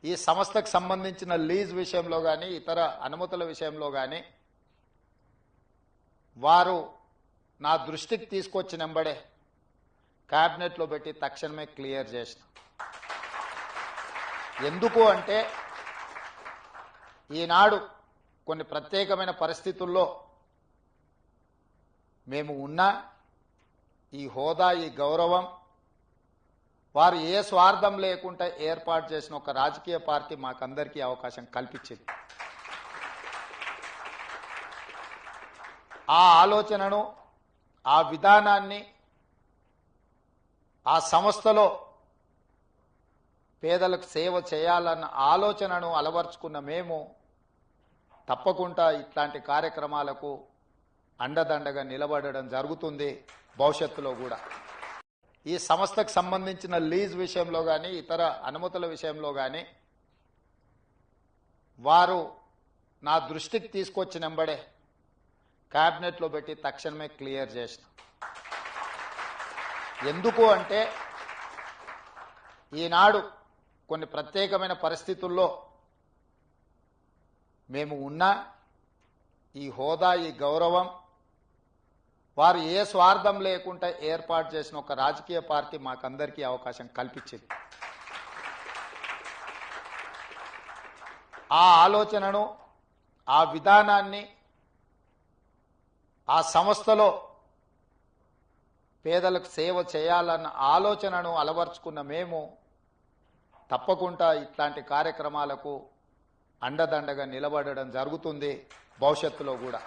ఈ సంస్థకు సంబంధించిన లీజ్ విషయంలో కానీ ఇతర అనుమతుల విషయంలో కానీ వారు నా దృష్టికి తీసుకొచ్చినంబడే క్యాబినెట్లో పెట్టి తక్షణమే క్లియర్ చేసిన. ఎందుకు అంటే ఈనాడు కొన్ని ప్రత్యేకమైన పరిస్థితుల్లో మేము ఉన్నా ఈ హోదా, ఈ గౌరవం వారు ఏ స్వార్థం లేకుండా ఏర్పాటు చేసిన ఒక రాజకీయ పార్టీ మాకందరికీ అవకాశం కల్పించింది. ఆ ఆలోచనను, ఆ విధానాన్ని, ఆ సంస్థలో పేదలకు సేవ చేయాలన్న ఆలోచనను అలవర్చుకున్న మేము తప్పకుండా ఇట్లాంటి కార్యక్రమాలకు అండదండగా నిలబడడం జరుగుతుంది భవిష్యత్తులో కూడా. ఈ సంస్థకు సంబంధించిన లీజ్ విషయంలో కానీ ఇతర అనుమతుల విషయంలో కానీ వారు నా దృష్టికి తీసుకొచ్చినంబడే క్యాబినెట్లో పెట్టి తక్షణమే క్లియర్ చేసిన. ఎందుకు అంటే ఈనాడు కొన్ని ప్రత్యేకమైన పరిస్థితుల్లో మేము ఉన్నా ఈ హోదా, ఈ గౌరవం వారు ఏ స్వార్థం లేకుండా ఏర్పాటు చేసిన ఒక రాజకీయ పార్టీ మాకందరికీ అవకాశం కల్పించింది. ఆ ఆలోచనను, ఆ విధానాన్ని, ఆ సంస్థలో పేదలకు సేవ చేయాలన్న ఆలోచనను అలవర్చుకున్న మేము తప్పకుండా ఇట్లాంటి కార్యక్రమాలకు అండదండగా నిలబడడం జరుగుతుంది భవిష్యత్తులో కూడా.